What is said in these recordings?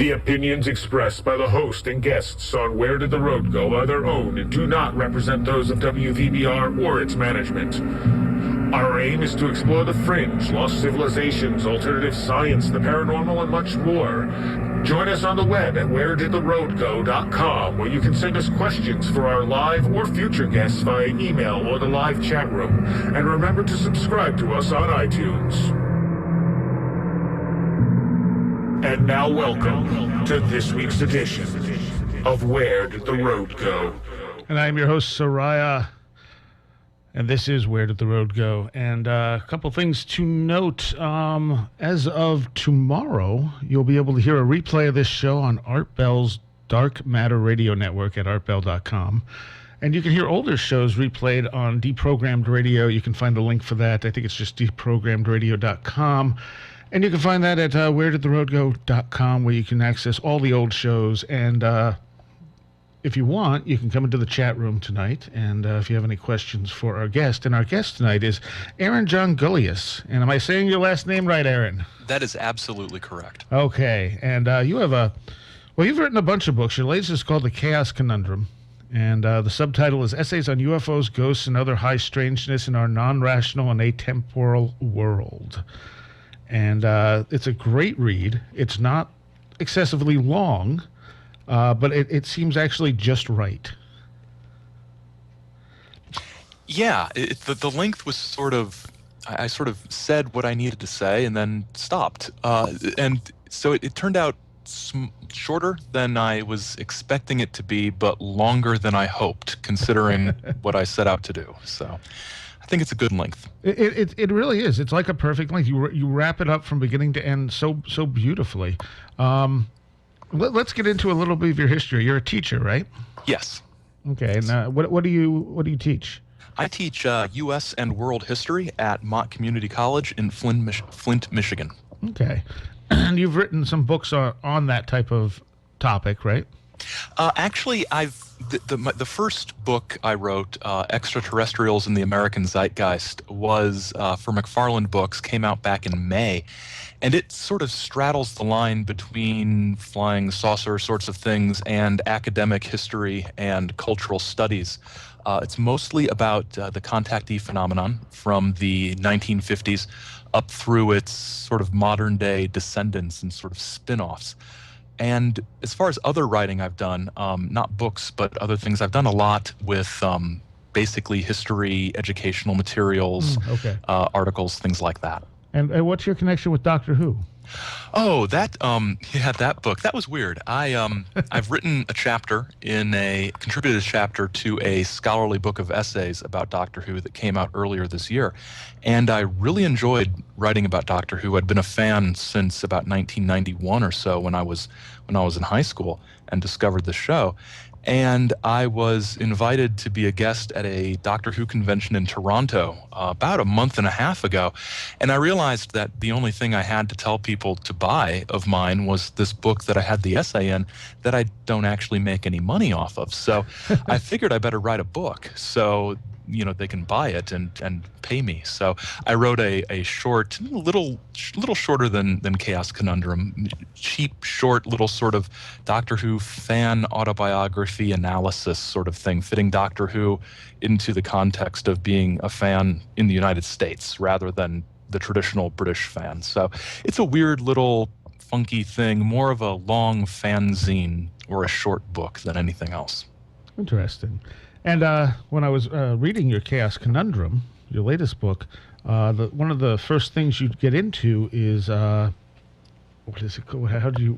The opinions expressed by the host and guests on Where Did the Road Go are their own and do not represent those of WVBR or its management. Our aim is to explore the fringe, lost civilizations, alternative science, the paranormal, and much more. Join us on the web at wheredidtheroadgo.com, where you can send us questions for our live or future guests via email or the live chat room. And remember to subscribe to us on iTunes. And now welcome to this week's edition of Where Did the Road Go? And I'm your host, Soraya, and this is Where Did the Road Go? And a couple things to note. As of tomorrow, you'll be able to hear a replay of this show on Art Bell's Dark Matter Radio Network at artbell.com. And you can hear older shows replayed on Deprogrammed Radio. You can find the link for that. I think it's just deprogrammedradio.com. And you can find that at wheredidtheroadgo.com, where you can access all the old shows. And if you want, you can come into the chat room tonight. And if you have any questions for our guest. And our guest tonight is Aaron John Gulyas. And am I saying your last name right, Aaron? That is absolutely correct. Okay. And you have you've written a bunch of books. Your latest is called The Chaos Conundrum. And the subtitle is Essays on UFOs, Ghosts, and Other High Strangeness in Our Non-Rational and Atemporal World. And it's a great read. It's not excessively long, but it seems actually just right. Yeah, the length was sort of, I sort of said what I needed to say and then stopped. And so it turned out shorter than I was expecting it to be, but longer than I hoped, considering what I set out to do. So I think it's a good length. It really is. It's like a perfect length. You wrap it up from beginning to end so beautifully. Let's get into a little bit of your history. You're a teacher, right? Yes. Okay. And what do you teach? I teach U.S. and world history at Mott Community College in Flint, Michigan. Okay. And you've written some books on that type of topic, right? Actually, the first book I wrote, Extraterrestrials in the American Zeitgeist, was for McFarland Books, came out back in May, and it sort of straddles the line between flying saucer sorts of things and academic history and cultural studies. It's mostly about the contactee phenomenon from the 1950s up through its sort of modern-day descendants and sort of spin-offs. And as far as other writing I've done, not books, but other things, I've done a lot with basically history, educational materials, articles, things like that. And what's your connection with Doctor Who? Oh, that book. That was weird. I've written a chapter contributed a chapter to a scholarly book of essays about Doctor Who that came out earlier this year. And I really enjoyed writing about Doctor Who. I'd been a fan since about 1991 or so when I was in high school and discovered the show. And I was invited to be a guest at a Doctor Who convention in Toronto about a month and a half ago. And I realized that the only thing I had to tell people to buy of mine was this book that I had the essay in that I don't actually make any money off of. So I figured I better write a book so they can buy it and pay me. So I wrote a short, little shorter than Chaos Conundrum, cheap, short, little sort of Doctor Who fan autobiography analysis sort of thing, fitting Doctor Who into the context of being a fan in the United States rather than the traditional British fan. So it's a weird little funky thing, more of a long fanzine or a short book than anything else. Interesting. And when I was reading your Chaos Conundrum, your latest book, one of the first things you get into is what is it called?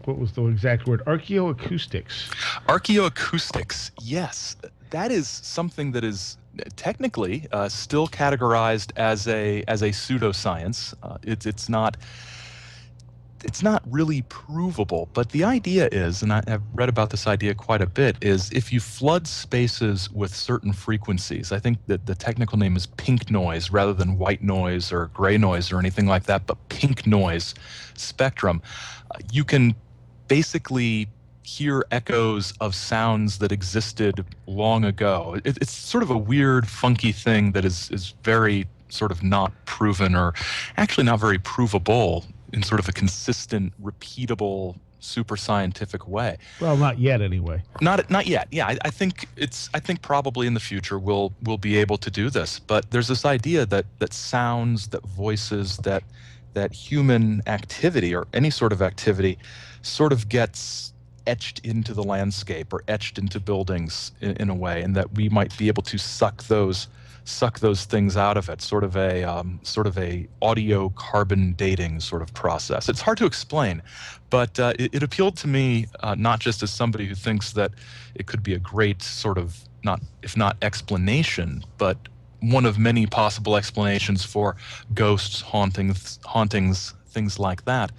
What was the exact word? Archoacoustics. Archoacoustics. Yes, that is something that is technically still categorized as a pseudoscience. It's not really provable, but the idea is, and I've read about this idea quite a bit, is if you flood spaces with certain frequencies, I think that the technical name is pink noise rather than white noise or gray noise or anything like that, but pink noise spectrum, you can basically hear echoes of sounds that existed long ago. It's sort of a weird, funky thing that is very sort of not proven, or actually not very provable in sort of a consistent, repeatable super scientific way. Well, not yet, anyway. Not yet. Yeah, I think probably in the future we'll be able to do this. But there's this idea that sounds, that voices, that human activity or any sort of activity sort of gets etched into the landscape or etched into buildings in a way, and that we might be able to suck those things out of it, sort of a audio carbon dating sort of process. It's hard to explain, but it appealed to me, not just as somebody who thinks that it could be a great sort of, if not explanation, but one of many possible explanations for ghosts, hauntings, things like that.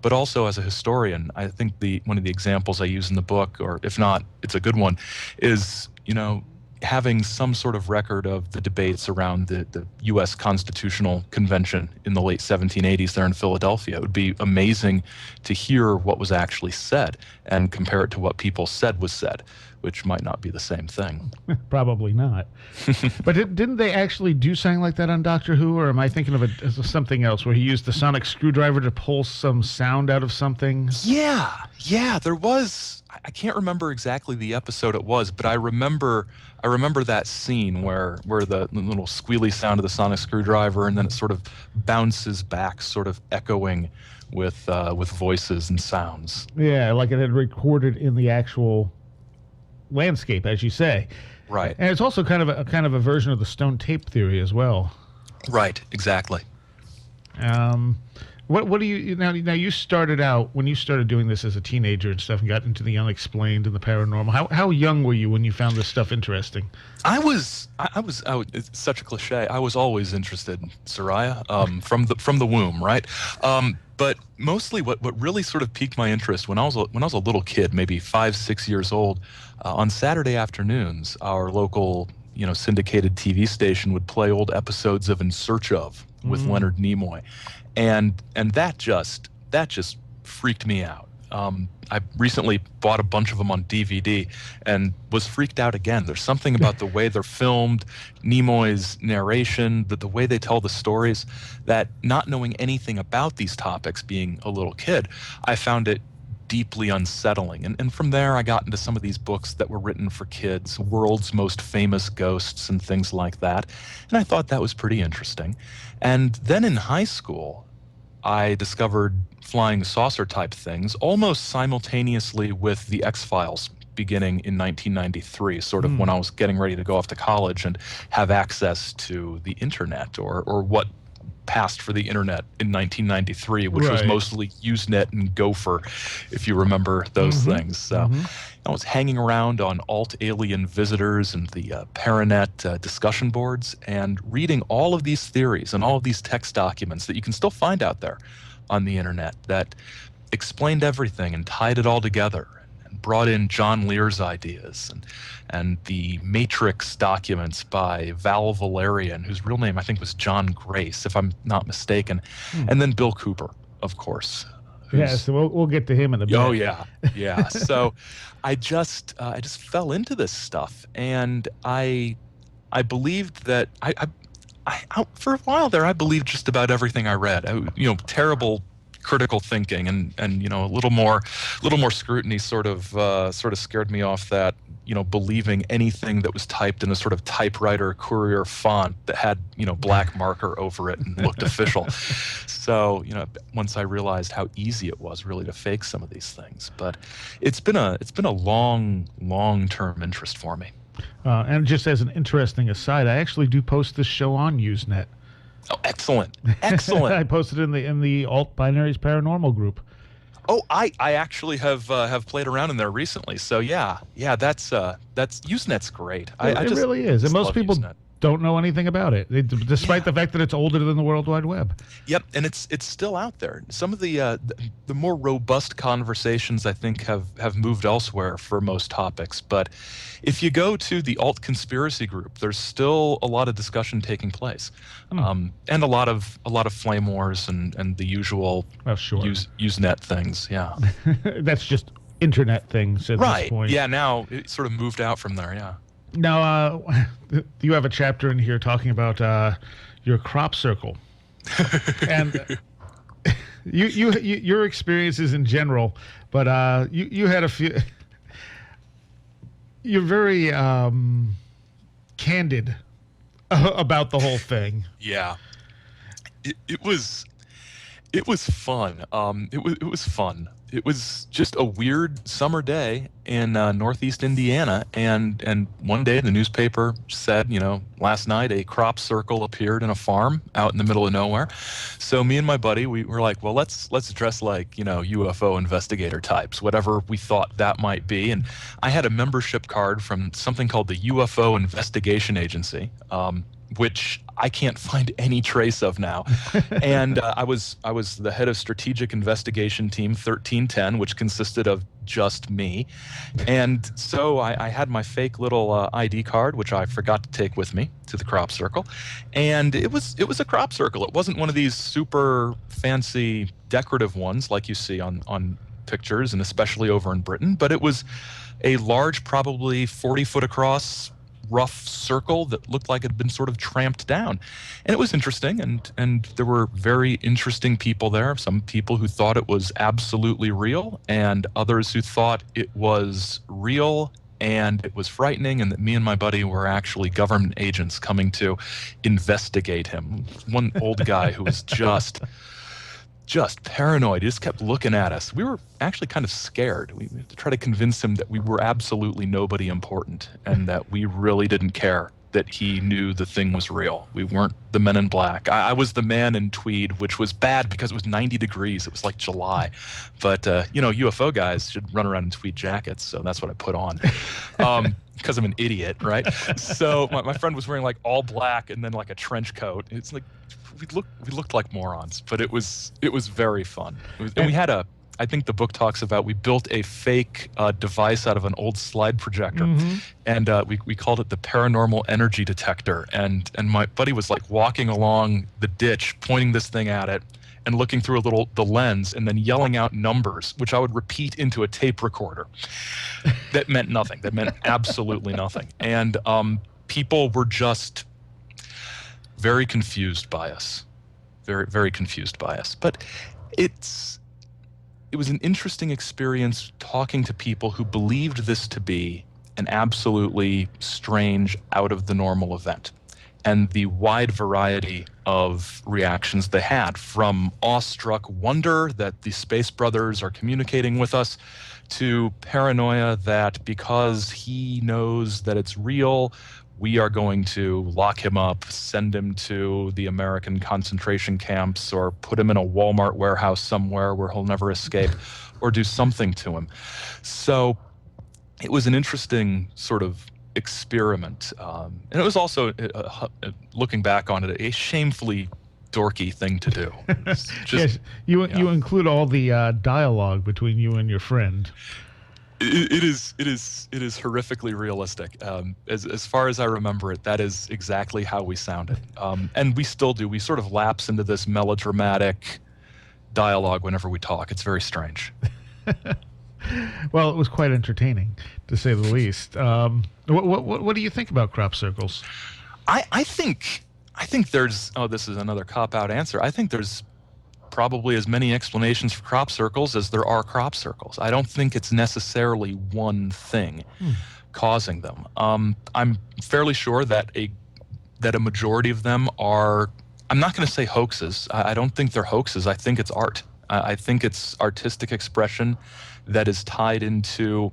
But also as a historian, I think one of the examples I use in the book, or if not, it's a good one, is, having some sort of record of the debates around the U.S. Constitutional Convention in the late 1780s there in Philadelphia. It would be amazing to hear what was actually said and compare it to what people said was said, which might not be the same thing. Probably not. But didn't they actually do something like that on Doctor Who, or am I thinking of something else where he used the sonic screwdriver to pull some sound out of something? Yeah, there was. I can't remember exactly the episode it was, but I remember that scene where the little squealy sound of the sonic screwdriver, and then it sort of bounces back, sort of echoing with voices and sounds. Yeah, like it had recorded in the actual landscape, as you say. Right. And it's also kind of a version of the stone tape theory as well. Right. Exactly. What do you now? You started out when you started doing this as a teenager and stuff, and got into the unexplained and the paranormal. How young were you when you found this stuff interesting? I was. It's such a cliche. I was always interested, Soraya, from the womb, right? But mostly, what really sort of piqued my interest when I was a little kid, maybe 5-6 years old, on Saturday afternoons, our local syndicated TV station would play old episodes of In Search Of with Leonard Nimoy. And that just freaked me out. I recently bought a bunch of them on DVD and was freaked out again. There's something about the way they're filmed, Nimoy's narration, the way they tell the stories, that not knowing anything about these topics, being a little kid, I found it deeply unsettling. And from there, I got into some of these books that were written for kids, World's Most Famous Ghosts and things like that. And I thought that was pretty interesting. And then in high school, I discovered flying saucer type things almost simultaneously with the X-Files beginning in 1993, sort of when I was getting ready to go off to college and have access to the internet, or what passed for the internet in 1993, which was mostly Usenet and Gopher, if you remember those things. So I was hanging around on alt-alien visitors and the Paranet discussion boards and reading all of these theories and all of these text documents that you can still find out there on the internet that explained everything and tied it all together, and brought in John Lear's ideas, and the Matrix documents by Val Valerian, whose real name I think was John Grace, if I'm not mistaken, and then Bill Cooper, of course. Yeah, so we'll get to him in a bit. Oh yeah. So I just fell into this stuff, and I believed that I for a while there I believed just about everything I read. Terrible critical thinking and a little more scrutiny sort of scared me off that, believing anything that was typed in a sort of typewriter courier font that had, black marker over it and looked official. So, once I realized how easy it was really to fake some of these things, but it's been a long-term interest for me. And just as an interesting aside, I actually do post this show on Usenet. Oh, excellent. I posted in the Alt Binaries Paranormal group. Oh, I actually have played around in there recently. So yeah, that's Usenet's great. It really is, and most people don't know anything about it, despite the fact that it's older than the World Wide Web. Yep, and it's still out there. Some of the more robust conversations, I think, have moved elsewhere for most topics. But if you go to the alt conspiracy group, there's still a lot of discussion taking place, and a lot of flame wars and the usual Usenet things. Yeah, that's just internet things at this point. Yeah, now it sort of moved out from there. Yeah. Now, you have a chapter in here talking about your crop circle, and your experiences in general, but you had a few. You're very candid about the whole thing. Yeah, it was fun. It was fun. It was just a weird summer day in Northeast Indiana, and one day the newspaper said, last night a crop circle appeared in a farm out in the middle of nowhere. So me and my buddy, we were like, well, let's dress like UFO investigator types, whatever we thought that might be. And I had a membership card from something called the UFO Investigation Agency, which I can't find any trace of now. And I was the head of strategic investigation team 1310, which consisted of just me. And so I had my fake little ID card, which I forgot to take with me to the crop circle. And it was a crop circle. It wasn't one of these super fancy decorative ones like you see on pictures, and especially over in Britain, but it was a large, probably 40 foot across, rough circle that looked like it had been sort of tramped down. And it was interesting, and there were very interesting people there. Some people who thought it was absolutely real, and others who thought it was real and it was frightening, and that me and my buddy were actually government agents coming to investigate him. One old guy who was just paranoid. He just kept looking at us. We were actually kind of scared. We had to try to convince him that we were absolutely nobody important, and that we really didn't care that he knew the thing was real. We weren't the men in black. I was the man in tweed, which was bad because it was 90 degrees. It was like July. But, UFO guys should run around in tweed jackets, so that's what I put on. Because I'm an idiot, right? So my friend was wearing like all black and then like a trench coat. It's like, we looked like morons, but it was very fun. And we had I think the book talks about, we built a fake device out of an old slide projector, and we called it the paranormal energy detector. And my buddy was like walking along the ditch, pointing this thing at it, and looking through the lens, and then yelling out numbers, which I would repeat into a tape recorder. That meant nothing. That meant absolutely nothing. And people were just very confused by us, very, very confused by us. But it was an interesting experience talking to people who believed this to be an absolutely strange, out of the normal event, and the wide variety of reactions they had, from awestruck wonder that the Space Brothers are communicating with us, to paranoia that because he knows that it's real, we are going to lock him up, send him to the American concentration camps, or put him in a Walmart warehouse somewhere where he'll never escape, or do something to him. So it was an interesting sort of experiment. And it was also, looking back on it, a shamefully dorky thing to do. Yes, you include all the dialogue between you and your friend. It is horrifically realistic. As far as I remember it, that is exactly how we sounded. And we still do. We sort of lapse into this melodramatic dialogue whenever we talk. It's very strange. Well, it was quite entertaining, to say the least. What do you think about crop circles? I think there's, this is another cop-out answer. I think there's probably as many explanations for crop circles as there are crop circles. I don't think it's necessarily one thing causing them. I'm fairly sure that a majority of them are, I'm not going to say hoaxes. I don't think they're hoaxes. I think it's art. I think it's artistic expression that is tied into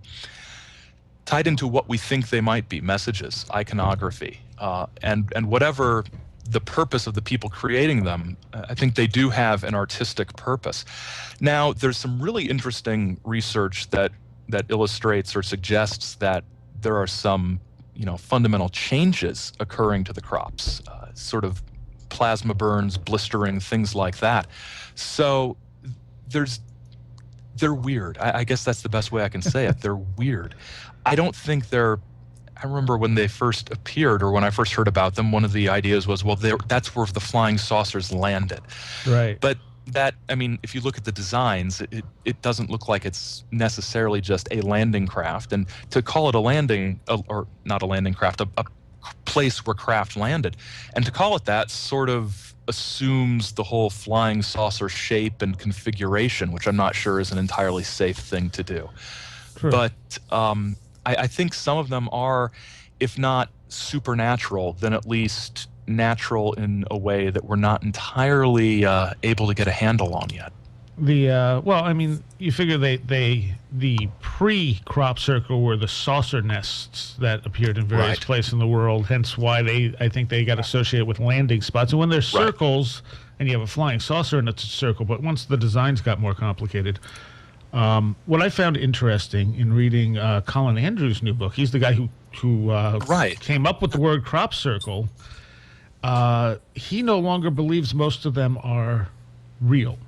what we think they might be: messages, iconography, and whatever the purpose of the people creating them. I think they do have an artistic purpose. Now, there's some really interesting research that illustrates or suggests that there are some, fundamental changes occurring to the crops, sort of plasma burns, blistering, things like that. So they're weird. I guess that's the best way I can say it. They're weird. I don't think I remember when they first appeared, or when I first heard about them, one of the ideas was, well, that's where the flying saucers landed. Right. But if you look at the designs, it doesn't look like it's necessarily just a landing craft. And to call it a landing, or not a landing craft, a place where craft landed, and to call it that sort of assumes the whole flying saucer shape and configuration, which I'm not sure is an entirely safe thing to do. True. But I think some of them are, if not supernatural, then at least natural in a way that we're not entirely able to get a handle on yet. Well, I mean, you figure the pre-crop circle were the saucer nests that appeared in various places in the world, hence why I think they got associated with landing spots. And when there's circles and you have a flying saucer and it's a circle, but once the designs got more complicated, what I found interesting in reading Colin Andrews' new book, he's the guy who came up with the word crop circle. He no longer believes most of them are real.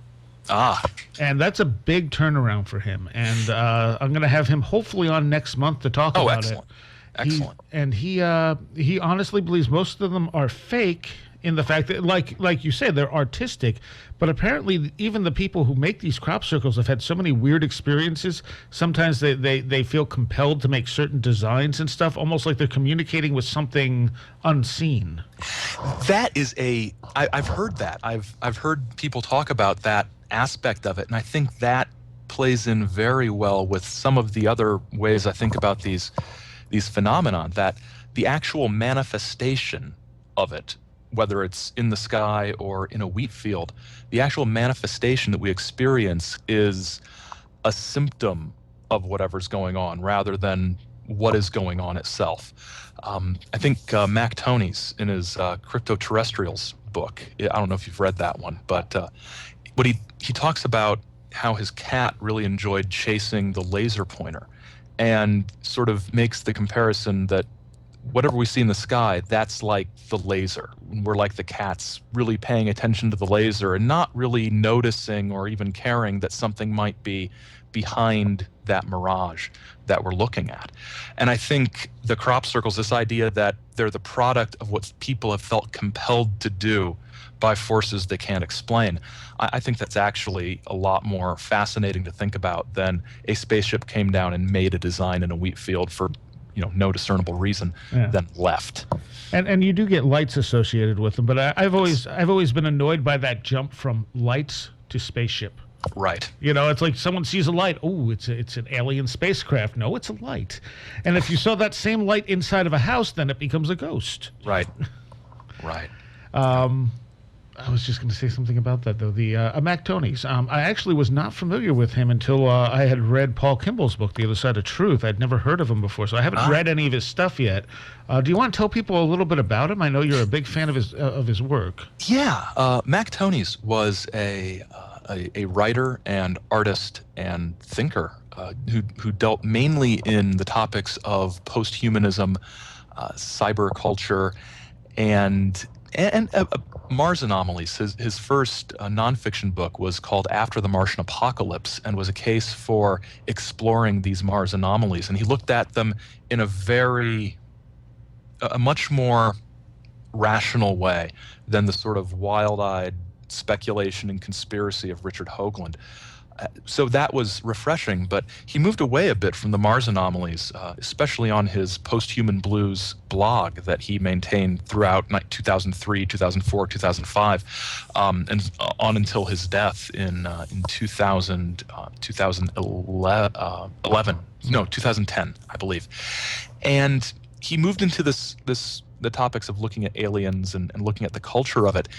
And that's a big turnaround for him. And I'm going to have him hopefully on next month to talk about it. Excellent. He honestly believes most of them are fake in the fact that, like you said, they're artistic. But apparently even the people who make these crop circles have had so many weird experiences. Sometimes they feel compelled to make certain designs and stuff, almost like they're communicating with something unseen. That is I've heard that. I've heard people talk about that aspect of it, and I think that plays in very well with some of the other ways I think about these phenomena, that the actual manifestation of it, whether it's in the sky or in a wheat field, the actual manifestation that we experience is a symptom of whatever's going on rather than what is going on itself. I think Mac Tonnies, in his Cryptoterrestrials book, I don't know if you've read that one, but what he talks about how his cat really enjoyed chasing the laser pointer, and sort of makes the comparison that whatever we see in the sky, that's like the laser. We're like the cats, really paying attention to the laser and not really noticing or even caring that something might be behind that mirage that we're looking at. And I think the crop circles, this idea that they're the product of what people have felt compelled to do by forces they can't explain, I think that's actually a lot more fascinating to think about than a spaceship came down and made a design in a wheat field for no discernible reason, then left. And you do get lights associated with them, but I've always been annoyed by that jump from lights to spaceship. Right. It's like someone sees a light. Oh, it's an alien spacecraft. No, it's a light. And if you saw that same light inside of a house, then it becomes a ghost. Right. I was just going to say something about that, though. The Mac Tonnies. I actually was not familiar with him until I had read Paul Kimball's book, The Other Side of Truth. I'd never heard of him before, so I haven't read any of his stuff yet. Do you want to tell people a little bit about him? I know you're a big fan of his work. Yeah. Mac Tonnies was a writer and artist and thinker who dealt mainly in the topics of posthumanism, cyber culture, and Mars anomalies. His first nonfiction book was called After the Martian Apocalypse, and was a case for exploring these Mars anomalies. And he looked at them in a much more rational way than the sort of wild-eyed speculation and conspiracy of Richard Hoagland. So that was refreshing, but he moved away a bit from the Mars anomalies, especially on his Posthuman Blues blog that he maintained throughout 2003, 2004, 2005, and on until his death in 2010, I believe. And he moved into the topics of looking at aliens and looking at the culture of it.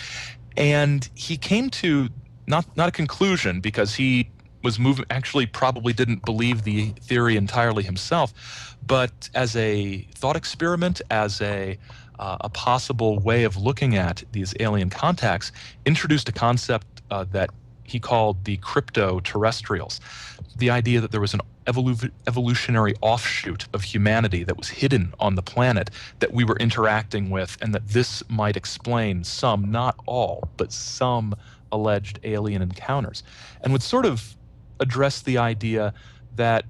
And he came to not a conclusion, because he was actually probably didn't believe the theory entirely himself, but as a thought experiment, as a possible way of looking at these alien contacts, introduced a concept that he called the cryptoterrestrials. The idea that there was an evolutionary offshoot of humanity that was hidden on the planet that we were interacting with, and that this might explain some, not all, but some alleged alien encounters, and would sort of address the idea that,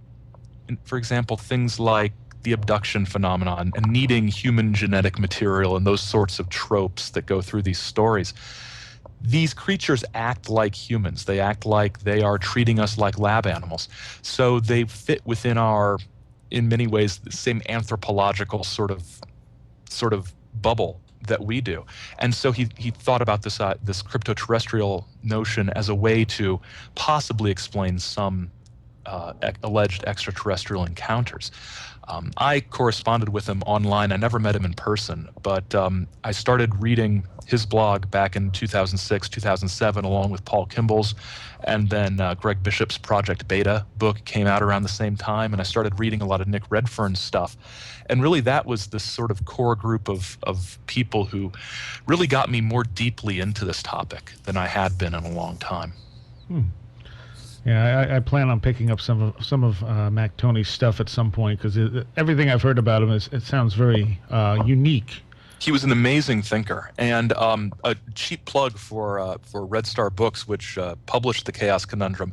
for example, things like the abduction phenomenon and needing human genetic material and those sorts of tropes that go through these stories. These creatures act like humans. They act like they are treating us like lab animals. So they fit within in many ways, the same anthropological sort of bubble that we do. And so he thought about this cryptoterrestrial notion as a way to possibly explain some alleged extraterrestrial encounters. I corresponded with him online. I never met him in person, but I started reading his blog back in 2006, 2007, along with Paul Kimball's, and then Greg Bishop's Project Beta book came out around the same time, and I started reading a lot of Nick Redfern's stuff. And really that was this sort of core group of people who really got me more deeply into this topic than I had been in a long time. Yeah, I plan on picking up some of Mac Toney's stuff at some point, because everything I've heard about him it sounds very unique. He was an amazing thinker, and a cheap plug for Red Star Books, which published the Chaos Conundrum.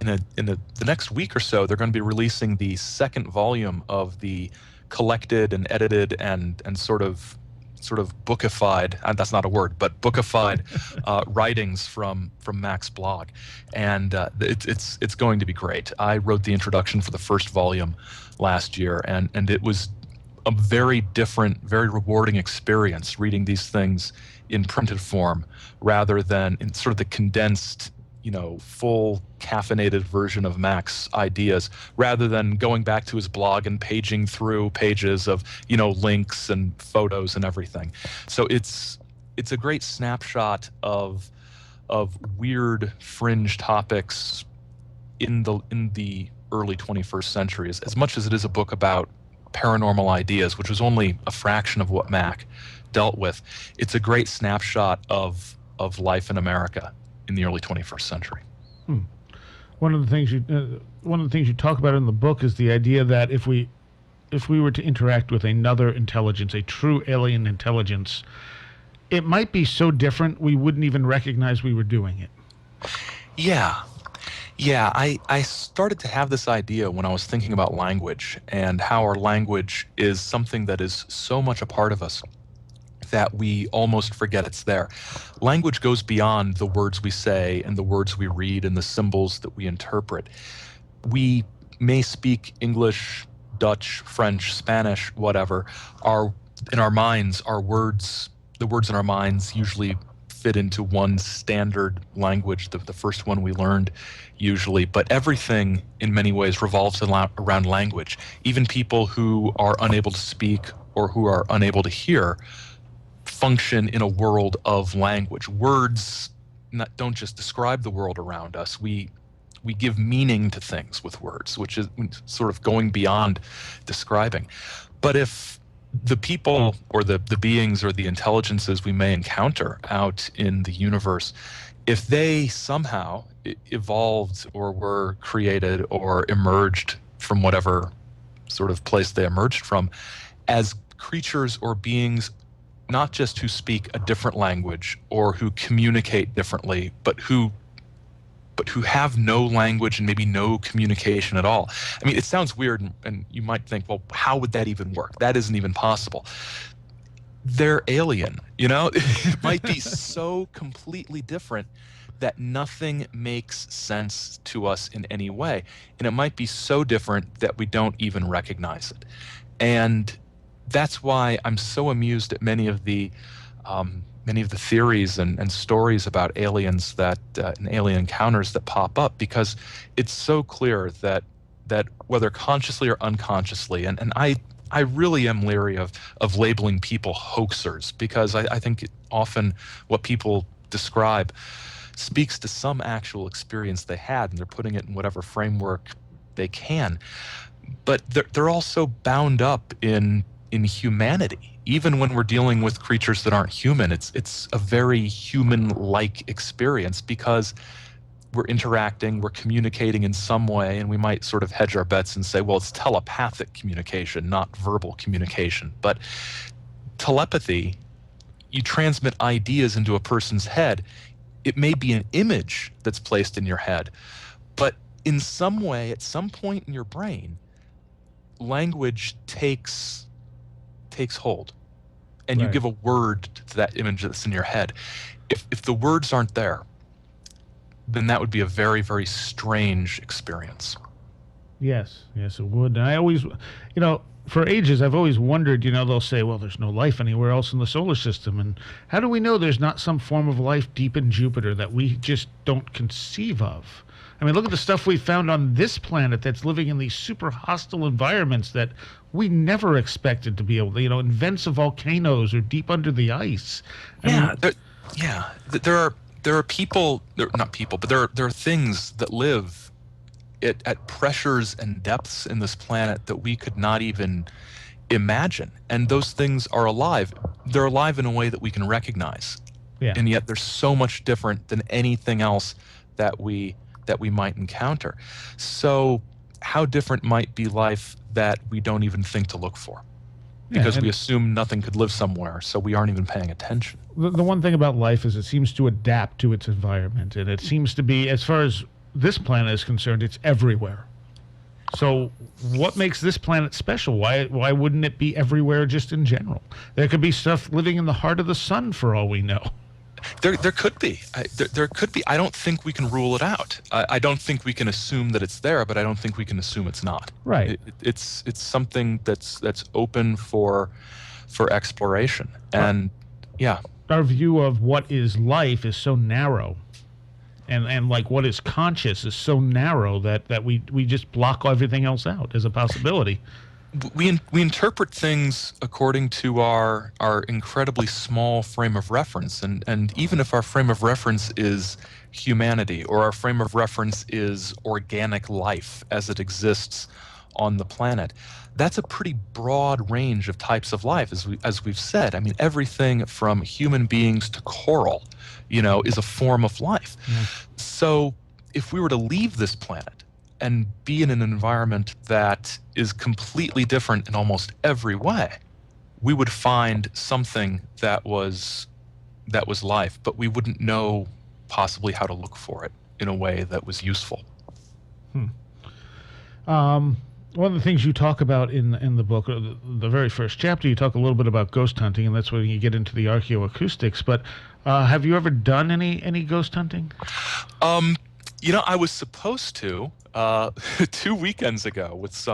In the next week or so, they're going to be releasing the second volume of the collected and edited and sort of bookified, and that's not a word, but bookified writings from Mac's blog, and it's going to be great. I wrote the introduction for the first volume last year, and it was a very different, very rewarding experience reading these things in printed form rather than in sort of the condensed, full caffeinated version of Mac's ideas, rather than going back to his blog and paging through pages of, links and photos and everything. So it's a great snapshot of weird fringe topics in the early 21st century, as much as it is a book about paranormal ideas, which was only a fraction of what Mac dealt with. It's a great snapshot of life in America in the early 21st century. One of the things you talk about in the book is the idea that if we were to interact with another intelligence, a true alien intelligence, it might be so different we wouldn't even recognize we were doing it. Yeah, I started to have this idea when I was thinking about language and how our language is something that is so much a part of us that we almost forget it's there. Language goes beyond the words we say and the words we read and the symbols that we interpret. We may speak English, Dutch, French, Spanish, whatever. In our minds, the words in our minds usually fit into one standard language, the first one we learned usually, but everything in many ways revolves around language. Even people who are unable to speak or who are unable to hear function in a world of language. Words don't just describe the world around us. We give meaning to things with words, which is sort of going beyond describing. But if the people or the beings or the intelligences we may encounter out in the universe, if they somehow evolved or were created or emerged from whatever sort of place they emerged from as creatures or beings, not just who speak a different language or who communicate differently, but who have no language and maybe no communication at all. I mean, it sounds weird, and you might think, well, how would that even work? That isn't even possible. They're alien, It might be so completely different that nothing makes sense to us in any way. And it might be so different that we don't even recognize it. And that's why I'm so amused at many of the theories and stories about aliens and alien encounters that pop up, because it's so clear that whether consciously or unconsciously, and I really am leery of labeling people hoaxers, because I think often what people describe speaks to some actual experience they had, and they're putting it in whatever framework they can. But they're also bound up in humanity. Even when we're dealing with creatures that aren't human, it's a very human-like experience, because we're interacting, we're communicating in some way, and we might sort of hedge our bets and say, well, it's telepathic communication, not verbal communication. But telepathy, you transmit ideas into a person's head. It may be an image that's placed in your head, but in some way, at some point in your brain, language takes hold, and you give a word to that image that's in your head. If the words aren't there, then that would be a very, very strange experience. Yes, yes, it would. And I always, for ages, I've always wondered, they'll say, well, there's no life anywhere else in the solar system. And how do we know there's not some form of life deep in Jupiter that we just don't conceive of? I mean, look at the stuff we found on this planet that's living in these super hostile environments that we never expected to be able to, in vents of volcanoes or deep under the ice. There are people, not people, but there are things that live at pressures and depths in this planet that we could not even imagine. And those things are alive. They're alive in a way that we can recognize. Yeah. And yet they're so much different than anything else that we might encounter. So how different might be life that we don't even think to look for? Because we assume nothing could live somewhere, so we aren't even paying attention. The one thing about life is it seems to adapt to its environment, and it seems to be, as far as this planet is concerned, it's everywhere. So what makes this planet special? Why wouldn't it be everywhere just in general? There could be stuff living in the heart of the sun for all we know. There could be. There could be. I don't think we can rule it out. I don't think we can assume that it's there, but I don't think we can assume it's not. Right. It's something that's open for exploration. And our view of what is life is so narrow, and like what is conscious is so narrow that we just block everything else out as a possibility. We interpret things according to our incredibly small frame of reference, and even if our frame of reference is humanity, or our frame of reference is organic life as it exists on the planet, that's a pretty broad range of types of life, as we've said. I mean, everything from human beings to coral, is a form of life. Yeah. So if we were to leave this planet and be in an environment that is completely different in almost every way, we would find something that was life, but we wouldn't know possibly how to look for it in a way that was useful. One of the things you talk about in the book, the very first chapter, you talk a little bit about ghost hunting, and that's when you get into the Archoacoustics. But have you ever done any ghost hunting? I was supposed to 2 weekends ago with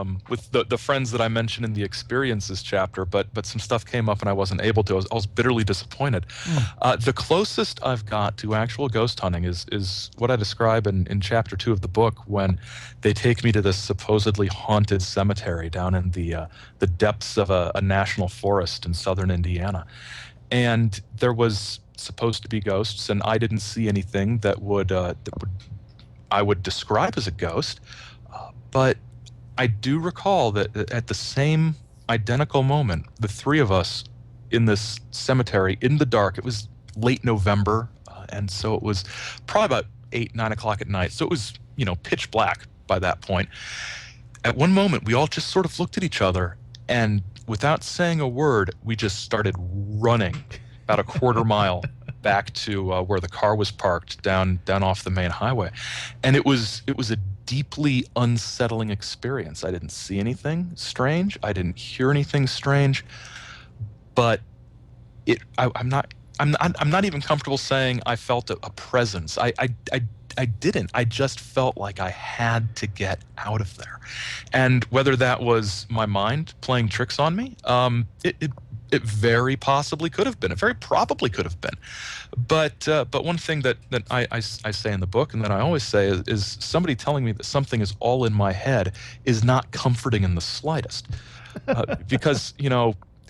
the friends that I mentioned in the experiences chapter, but some stuff came up and I wasn't able to. I was bitterly disappointed. The closest I've got to actual ghost hunting is what I describe in chapter 2 of the book, when they take me to this supposedly haunted cemetery down in the depths of a national forest in southern Indiana. And there was supposed to be ghosts, and I didn't see anything that I would describe as a ghost, but I do recall that at the same identical moment, the three of us in this cemetery in the dark, it was late November, and so it was probably about 8, 9 o'clock at night, so it was, pitch black by that point. At one moment, we all just sort of looked at each other, and without saying a word, we just started running about a quarter mile back to where the car was parked down off the main highway. And it was a deeply unsettling experience. I didn't see anything strange. I didn't hear anything strange, but I'm not even comfortable saying I felt a presence. I didn't. I just felt like I had to get out of there. And whether that was my mind playing tricks on me, it very possibly could have been. It very probably could have been. But one thing that I say in the book, and that I always say, is somebody telling me that something is all in my head is not comforting in the slightest. Because,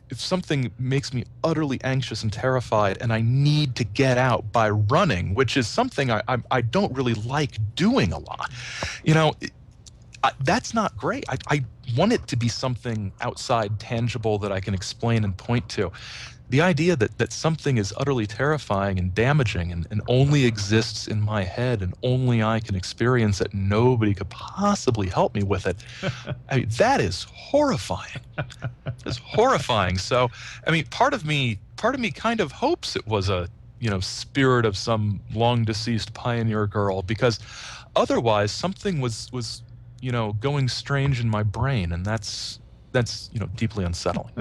if something makes me utterly anxious and terrified and I need to get out by running, which is something I don't really like doing a lot, that's not great. I want it to be something outside, tangible, that I can explain and point to. The idea that something is utterly terrifying and damaging and only exists in my head and only I can experience it, nobody could possibly help me with it, that is horrifying. It's horrifying. So, part of me kind of hopes it was a spirit of some long deceased pioneer girl, because otherwise something was going strange in my brain, and that's deeply unsettling.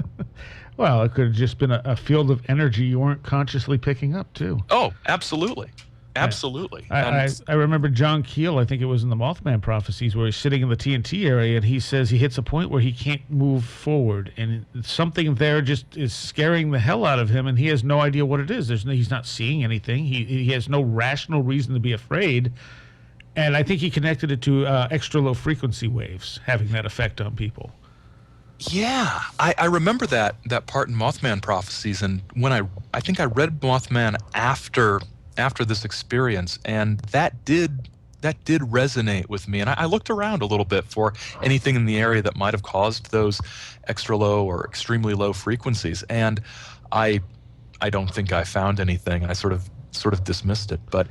Well, it could have just been a field of energy you weren't consciously picking up, too. Oh, absolutely. Absolutely. I remember John Keel, I think it was in the Mothman Prophecies, where he's sitting in the TNT area, and he says he hits a point where he can't move forward, and something there just is scaring the hell out of him, and he has no idea what it is. He's not seeing anything. He has no rational reason to be afraid, and I think he connected it to extra low frequency waves having that effect on people. Yeah, I remember that part in Mothman Prophecies, and when I think I read Mothman after this experience, and that did resonate with me. And I looked around a little bit for anything in the area that might have caused those extra low or extremely low frequencies, and I don't think I found anything. I sort of dismissed it. But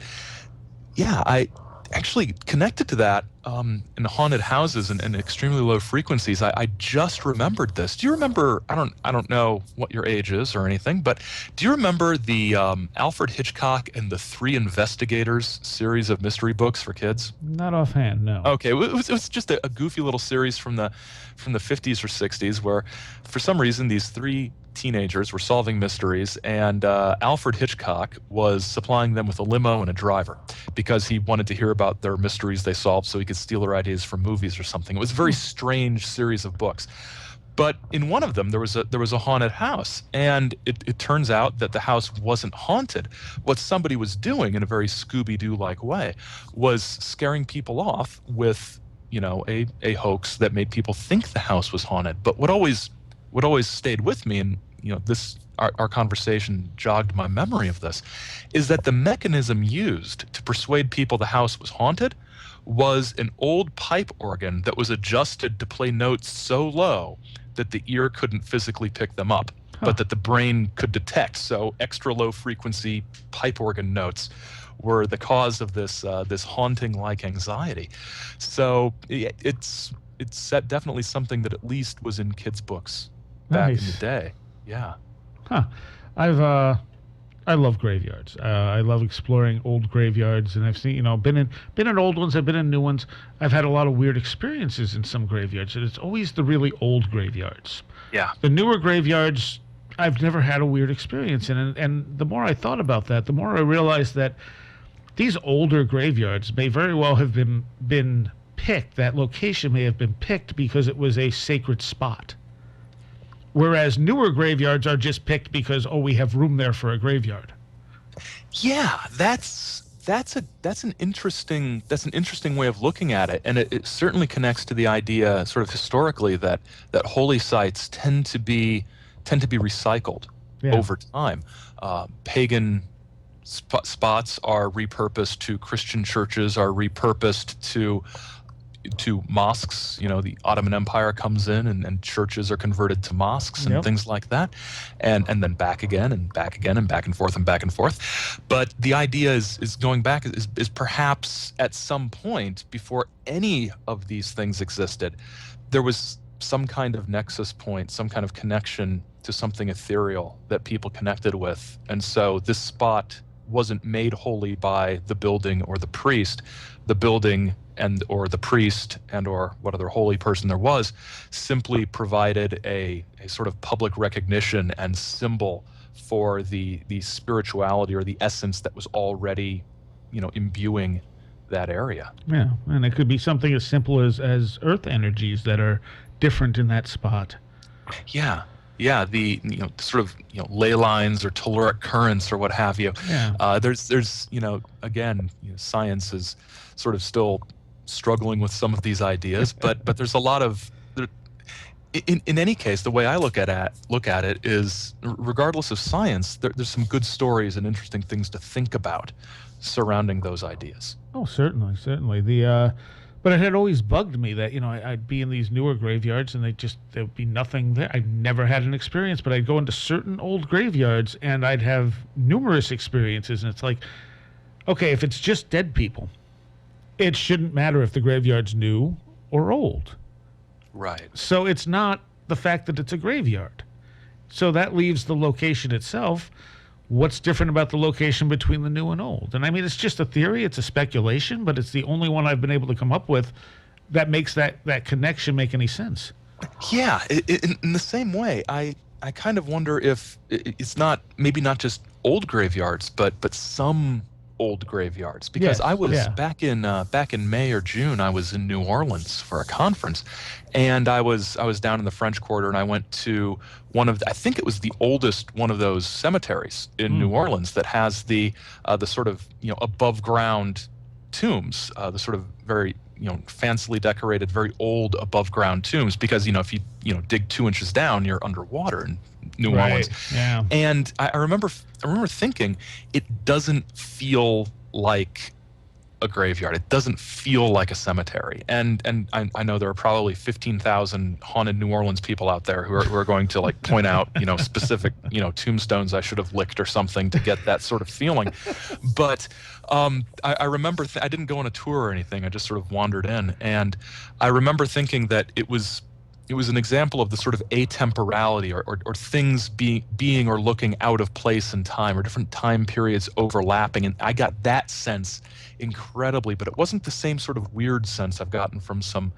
yeah, I actually connected to that in haunted houses and extremely low frequencies. I just remembered this. Do you remember? I don't know what your age is or anything, but do you remember the Alfred Hitchcock and the Three Investigators series of mystery books for kids? Not offhand, no. Okay, it was just a goofy little series from the 50s or 60s where, for some reason, these three teenagers were solving mysteries, and Alfred Hitchcock was supplying them with a limo and a driver because he wanted to hear about their mysteries they solved so he could steal their ideas from movies or something. It was a very strange series of books. But in one of them, there was a haunted house, and it turns out that the house wasn't haunted. What somebody was doing in a very Scooby-Doo-like way was scaring people off with, a hoax that made people think the house was haunted. But what always stayed with me, and our conversation jogged my memory of this, is that the mechanism used to persuade people the house was haunted was an old pipe organ that was adjusted to play notes so low that the ear couldn't physically pick them up, but that the brain could detect. So extra low frequency pipe organ notes were the cause of this haunting-like anxiety. So it's definitely something that at least was in kids' books back in the day. Yeah. I love graveyards. I love exploring old graveyards, and I've seen, been in old ones. I've been in new ones. I've had a lot of weird experiences in some graveyards, and it's always the really old graveyards. Yeah. The newer graveyards, I've never had a weird experience in, and the more I thought about that, the more I realized that these older graveyards may very well have been picked. That location may have been picked because it was a sacred spot. Whereas newer graveyards are just picked because, we have room there for a graveyard. Yeah, that's an interesting way of looking at it, and it certainly connects to the idea, sort of historically, that holy sites tend to be recycled over time. Pagan spots are repurposed to Christian churches, are repurposed to mosques. The Ottoman Empire comes in and churches are converted to mosques and things like that, and then back again and back again and back and forth and back and forth. But the idea is going back is perhaps at some point before any of these things existed, there was some kind of nexus point, some kind of connection to something ethereal that people connected with, and so this spot wasn't made holy by the building or the priest. The building or the priest or what other holy person there was simply provided a sort of public recognition and symbol for the spirituality or the essence that was already imbuing that area. Yeah, and it could be something as simple as earth energies that are different in that spot. Yeah, the sort of ley lines or telluric currents or what have you. Yeah. There's again, science is sort of still struggling with some of these ideas, but there's a lot of in any case, the way I look at it is, regardless of science, there's some good stories and interesting things to think about surrounding those ideas. Oh, certainly. But it had always bugged me that, I'd be in these newer graveyards and there would be nothing there. I never had an experience, but I'd go into certain old graveyards and I'd have numerous experiences. And it's like, okay, if it's just dead people, it shouldn't matter if the graveyard's new or old. Right. So it's not the fact that it's a graveyard. So that leaves the location itself. What's different about the location between the new and old? And I mean, it's just a theory, it's a speculation, but it's the only one I've been able to come up with that makes that connection make any sense. Yeah, in the same way, I kind of wonder if it's maybe not just old graveyards, but some old graveyards, because I was back in May or June. I was in New Orleans for a conference, and I was down in the French Quarter, and I went to I think it was the oldest one of those cemeteries in New Orleans that has the sort of above ground tombs, the sort of very fancily decorated, very old above ground tombs, because if you dig 2 inches down, you're underwater in New Orleans. Yeah. And I remember thinking, it doesn't feel like a graveyard. It doesn't feel like a cemetery. And I know there are probably 15,000 haunted New Orleans people out there who are going to like point out specific tombstones I should have licked or something to get that sort of feeling. But I remember I didn't go on a tour or anything. I just sort of wandered in, and I remember thinking that it was an example of the sort of atemporality or things being or looking out of place in time, or different time periods overlapping. And I got that sense incredibly, but it wasn't the same sort of weird sense I've gotten from some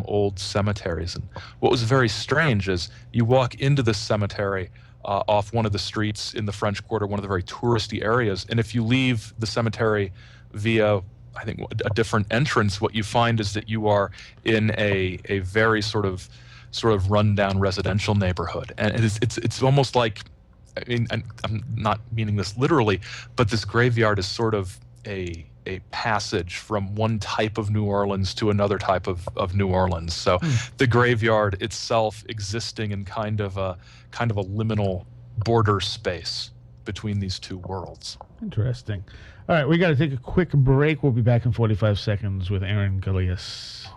old cemeteries. And what was very strange is you walk into this cemetery off one of the streets in the French Quarter, one of the very touristy areas, and if you leave the cemetery via, I think, a different entrance, what you find is that you are in a very sort of rundown residential neighborhood, and it's almost like, I mean, I'm not meaning this literally, but this graveyard is sort of a passage from one type of New Orleans to another type of New Orleans. So the graveyard itself existing in kind of a liminal border space between these two worlds. Interesting. All right, we got to take a quick break. We'll be back in 45 seconds with Aaron Gulyas.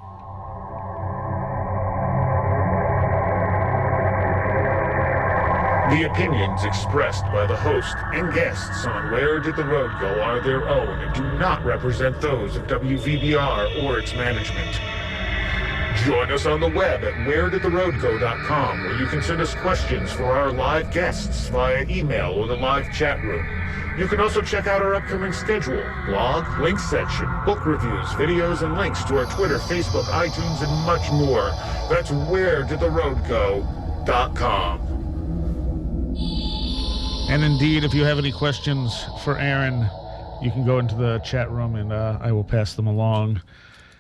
The opinions expressed by the host and guests on Where Did the Road Go are their own and do not represent those of WVBR or its management. Join us on the web at wheredidtheroadgo.com, where you can send us questions for our live guests via email or the live chat room. You can also check out our upcoming schedule, blog, links section, book reviews, videos, and links to our Twitter, Facebook, iTunes, and much more. That's wheredidtheroadgo.com. And indeed, if you have any questions for Aaron, you can go into the chat room and I will pass them along.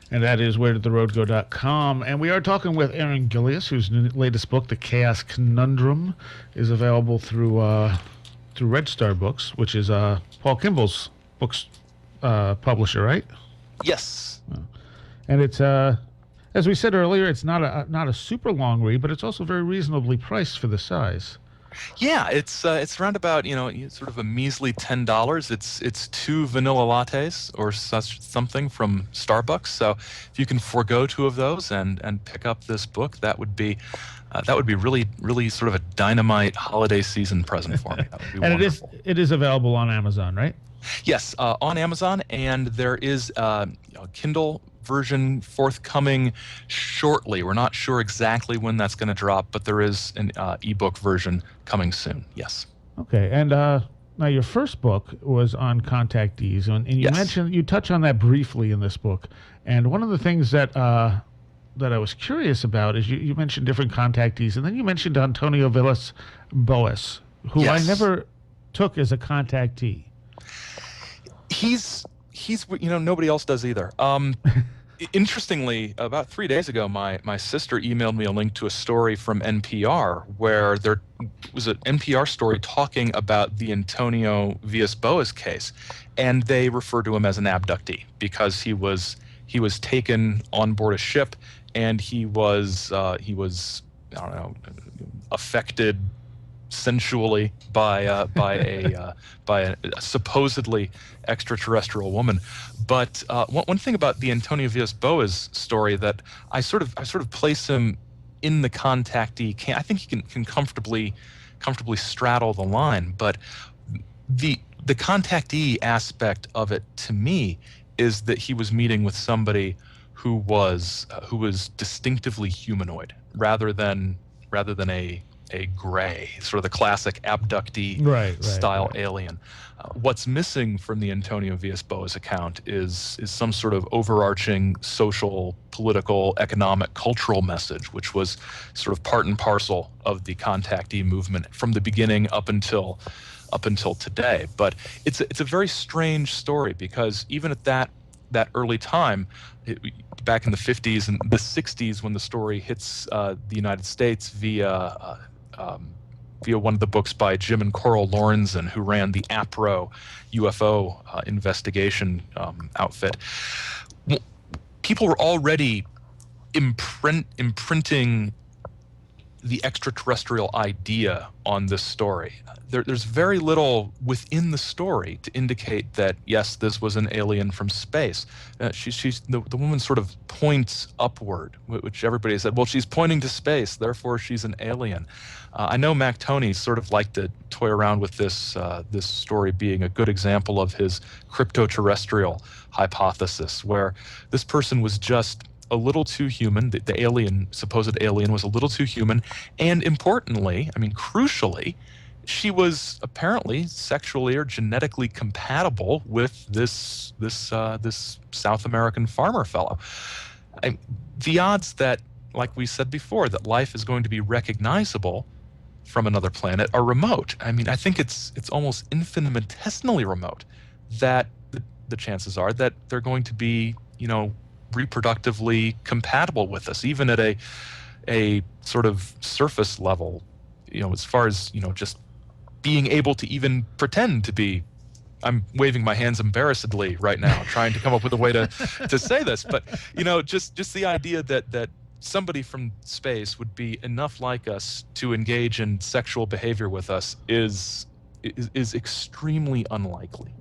And that is wheredidtheroadgo.com. And we are talking with Aaron Gulyas, whose latest book, The Chaos Conundrum, is available through Red Star Books, which is Paul Kimball's books publisher, right? Yes. And it's, as we said earlier, it's not a super long read, but it's also very reasonably priced for the size. Yeah, it's around about sort of a measly $10. It's 2 vanilla lattes or something from Starbucks. So if you can forego 2 of those and pick up this book, that would be really, really sort of a dynamite holiday season present for me. That would be and wonderful. it is available on Amazon, right? Yes, on Amazon, and there is a Kindle version forthcoming shortly. We're not sure exactly when that's going to drop, but there is an ebook version coming soon. Yes. Okay, and now your first book was on contactees, and you mentioned, you touch on that briefly in this book. And one of the things that I was curious about is you mentioned different contactees, and then you mentioned Antonio Villas Boas, who I never took as a contactee. He's nobody else does either. Interestingly, about 3 days ago, my sister emailed me a link to a story from NPR where there was an NPR story talking about the Antonio Villas Boas case, and they refer to him as an abductee because he was taken on board a ship, and he was I don't know, affected sensually by a supposedly extraterrestrial woman. But one thing about the Antonio Villas Boas story that I sort of place him in the contactee camp. I think he can comfortably straddle the line. But the contactee aspect of it to me is that he was meeting with somebody who was distinctively humanoid rather than a gray, sort of the classic abductee style alien. What's missing from the Antonio Villas Boas account is some sort of overarching social, political, economic, cultural message, which was sort of part and parcel of the contactee movement from the beginning up until up until today. But it's a very strange story, because even at that early time, back in the 50s and the 60s, when the story hits the United States via one of the books by Jim and Coral Lorenzen, who ran the APRO UFO investigation outfit, people were already imprinting the extraterrestrial idea on this story. There's very little within the story to indicate that, yes, this was an alien from space. The woman sort of points upward, which everybody said, well, she's pointing to space, therefore she's an alien. I know Mac Toney sort of liked to toy around with this story being a good example of his cryptoterrestrial hypothesis, where this person was just a little too human. The supposed alien was a little too human, and importantly, I mean, crucially, she was apparently sexually or genetically compatible with this South American farmer fellow. The odds that, like we said before, that life is going to be recognizable from another planet are remote. I mean, I think it's almost infinitesimally remote that the chances are that they're going to be, reproductively compatible with us, even at a sort of surface level, as far as, just being able to even pretend to be. I'm waving my hands embarrassedly right now, trying to come up with a way to say this, but just the idea that somebody from space would be enough like us to engage in sexual behavior with us is extremely unlikely.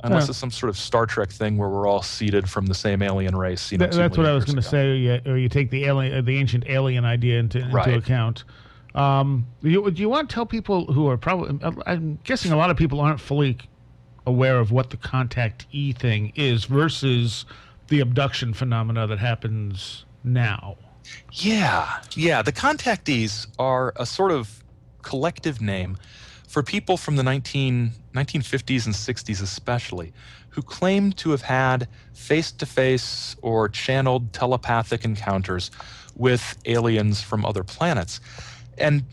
Unless it's some sort of Star Trek thing where we're all seeded from the same alien race. That's what I was going to say. Or you take the ancient alien idea into account. Do you want to tell people who are probably? I'm guessing a lot of people aren't fully aware of what the contactee thing is versus the abduction phenomena that happens now. Yeah. The contactees are a sort of collective name for people from the 1950s and 60s especially, who claim to have had face-to-face or channeled telepathic encounters with aliens from other planets. And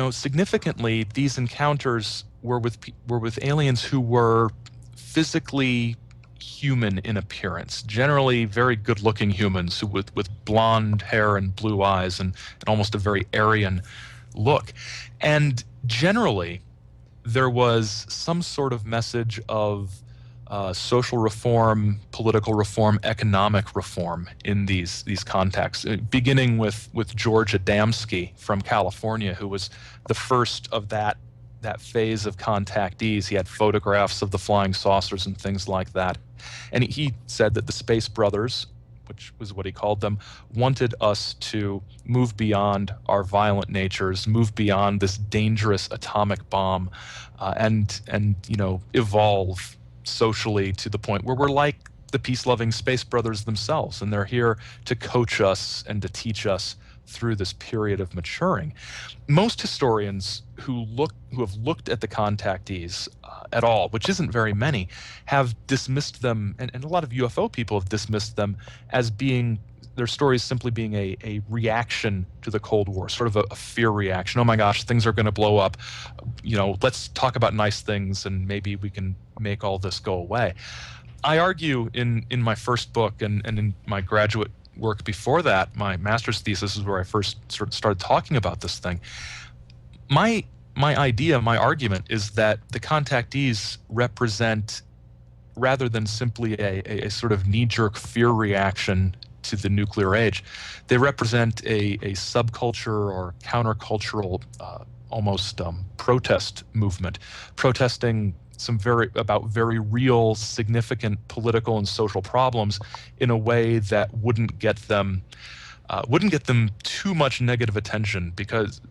significantly, these encounters were with aliens who were physically human in appearance, generally very good-looking humans with blonde hair and blue eyes and almost a very Aryan look. And generally, there was some sort of message of social reform, political reform, economic reform in these contacts, beginning with George Adamski from California, who was the first of that phase of contactees. He had photographs of the flying saucers and things like that. And he said that the Space Brothers, which was what he called them, wanted us to move beyond our violent natures, move beyond this dangerous atomic bomb, and evolve socially to the point where we're like the peace-loving Space Brothers themselves, and they're here to coach us and to teach us through this period of maturing. Most historians who have looked at the contactees at all, which isn't very many, have dismissed them, and a lot of UFO people have dismissed them as being, their stories simply being a reaction to the Cold War, sort of a fear reaction. Oh my gosh, things are going to blow up. Let's talk about nice things and maybe we can make all this go away. I argue in my first book and in my graduate work before that, my master's thesis is where I first sort of started talking about this thing. My argument is that the contactees represent, rather than simply a sort of knee-jerk fear reaction to the nuclear age, they represent a subculture or countercultural, almost protest movement, protesting about very real, significant political and social problems in a way that wouldn't get them too much negative attention